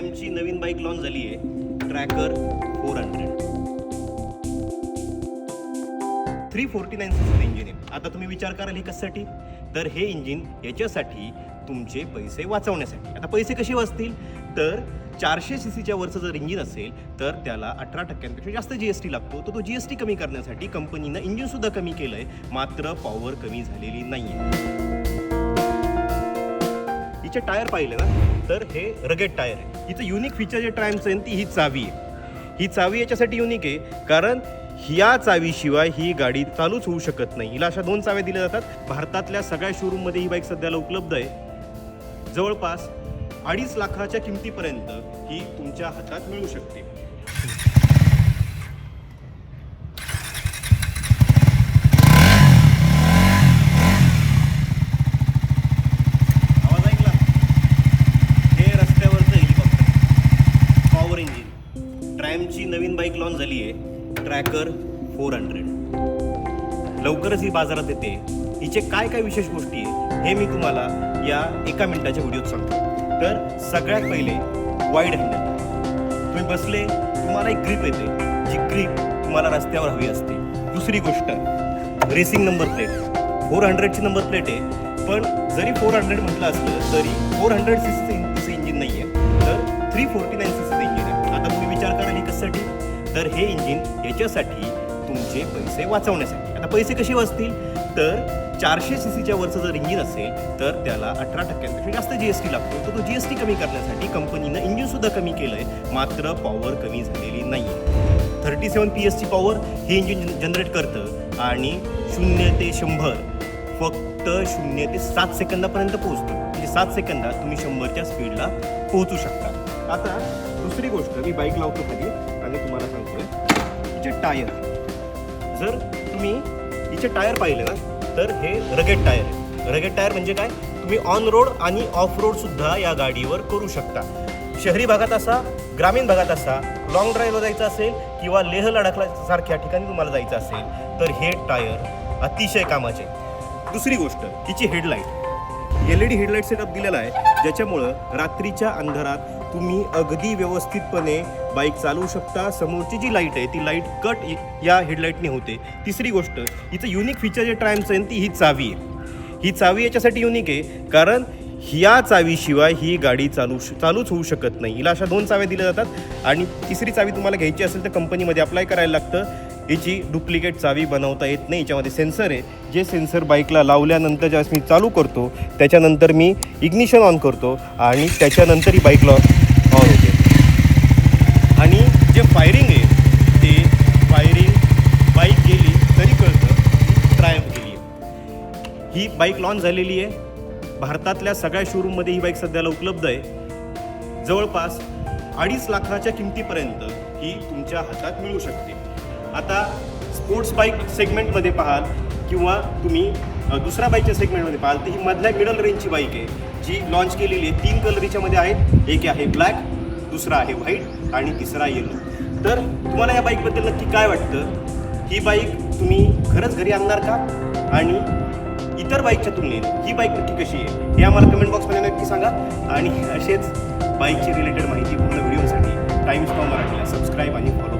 ट्रायमची नवीन bike launch झाली आहे, tracker 400. 349 सीसीचं engine आहे. आता तुम्ही विचार कराल हे कशासाठी? तर हे इंजिन याच्यासाठी तुमचे पैसे वाचवण्यासाठी. आता पैसे कसे वाचतील? तर 400 सीसीच्या वरचं जर इंजिन असेल तर त्याला 18% जास्त GST लागतो. तर तो GST कमी करण्यासाठी कंपनीनं इंजिनसुद्धा कमी केलं आहे, मात्र पॉवर कमी झालेली नाही आहे. हिचे टायर पाहिले ना तर हे रगेट टायर आहे. हिचं युनिक फीचर जे ट्रायमचं आहे ती ही चावी आहे. ही चावी याच्यासाठी युनिक आहे कारण ह्या चावीशिवाय ही गाडी चालूच होऊ शकत नाही. हिला अशा 2 चाव्या दिल्या जातात. भारतातल्या सगळ्या शोरूममध्ये ही बाईक सध्याला उपलब्ध आहे. जवळपास 2.5 लाखाच्या किमतीपर्यंत ही तुमच्या हातात मिळू शकते. आवाज ऐकला? हे रस्त्यावरचं हेलिकॉप्टर पॉवर इंजिन. ट्रायमची नवीन बाईक लॉन्च झाली आहे, ट्रॅकर 400. लवकरच ही बाजारात येते. हिचे काय काय विशेष गोष्टी आहे हे मी तुम्हाला या 1 मिनिटाच्या व्हिडिओत सांगतो. तर सगळ्यात पहिले वाईड हँडल. तुम्ही बसले तुम्हाला एक ग्रीप येते, जी ग्रीप तुम्हाला रस्त्यावर हवी असते. दुसरी गोष्ट रेसिंग नंबर प्लेट. 400ची नंबर प्लेट आहे, पण जरी 400 म्हटलं असलं तरी 400 सीसीचं इंजिन नाही आहे, तर 349 सीसीचं इंजिन आहे. आता तुम्ही विचार कराल हे कशासाठी? तर हे इंजिन याच्यासाठी तुमचे पैसे वाचवण्यासाठी. आता पैसे कसे वाचतील? तर 400 सीसीच्या वरचं जर इंजिन असेल तर त्याला 18% जास्त GST लागतो. तर तो GST कमी करण्यासाठी कंपनीनं इंजिनसुद्धा कमी केलं आहे, मात्र पॉवर कमी झालेली नाही आहे. 37 PS ची पॉवर हे इंजिन जनरेट करतं आणि 0 ते 100 फक्त 0 ते 7 सेकंदापर्यंत पोहोचतं. म्हणजे 7 सेकंदात तुम्ही 100च्या स्पीडला पोहोचू शकता. आता दुसरी गोष्ट, मी बाईक लावतो खाली आणि तुम्हाला सांगतोय हिचे टायर. जर तुम्ही हिचे टायर पाहिले ना तर हे रगेट टायर आहे. रगेट टायर म्हणजे काय? तुम्ही ऑन रोड आणि ऑफ रोड सुद्धा या गाडीवर करू शकता. शहरी भागात असा, ग्रामीण भागात असा, लॉंग ड्राईव्हला जायचं असेल किंवा लेह लडाखला सारख्या ठिकाणी तुम्हाला जायचं असेल तर हे टायर अतिशय कामाचे. दुसरी गोष्ट हिची हेडलाईट. LED हेडलाईट सेटअप दिलेला आहे, ज्याच्यामुळं रात्रीच्या अंधारात तुम्ही अगदी व्यवस्थितपणे बाईक चालवू शकता. समोरची जी लाईट आहे ती लाईट कट या हेडलाईटने होते. तिसरी गोष्ट हिचं युनिक फीचर जे ट्रायमचं आहे ती ही चावी आहे. ही चावी याच्यासाठी युनिक आहे कारण ह्या चावीशिवाय ही गाडी चालूच होऊ शकत नाही. हिला अशा 2 चाव्या दिल्या जातात आणि तिसरी चावी तुम्हाला घ्यायची असेल तर कंपनीमध्ये अप्लाय करायला लागतं. हिची डुप्लिकेट चावी बनवता येत नाही. याच्यामध्ये सेन्सर आहे, जे सेन्सर बाईकला लावल्यानंतर ज्यावेळेस मी चालू करतो त्याच्यानंतर मी इग्निशन ऑन करतो आणि त्याच्यानंतर ही बाईकला ऑन होते. आणि जे फायरिंग आहे ते फायरिंग बाईक गेली तरी कळतं ट्रायम्फ गेली आहे. ही बाईक लॉन्च झालेली आहे. भारतातल्या सगळ्या शोरूममध्ये ही बाईक सध्याला उपलब्ध आहे. जवळपास 2.5 लाखाच्या किमतीपर्यंत ही तुमच्या हातात मिळू शकते. आता स्पोर्ट्स बाईक सेगमेंटमध्ये पाहाल किंवा तुम्ही दुसऱ्या बाईकच्या सेगमेंटमध्ये पाहाल तर ही मधल्या मिडल रेंजची बाईक आहे, जी लॉन्च केलेली आहे. 3 कलर याच्यामध्ये आहेत. एक आहे ब्लॅक, दुसरा आहे व्हाईट आणि तिसरा येलो. तर तुम्हाला या बाईकबद्दल नक्की काय वाटतं? ही बाईक तुम्ही खरंच घरी आणणार का? आणि इतर बाईकच्या तुलनेत ही बाईक नक्की कशी आहे हे आम्हाला कमेंट बॉक्समध्ये नक्की सांगा. आणि असेच बाईकची रिलेटेड माहिती पूर्ण व्हिडिओसाठी टाइम्स फॉर मराठीला सबस्क्राईब आणि फॉलो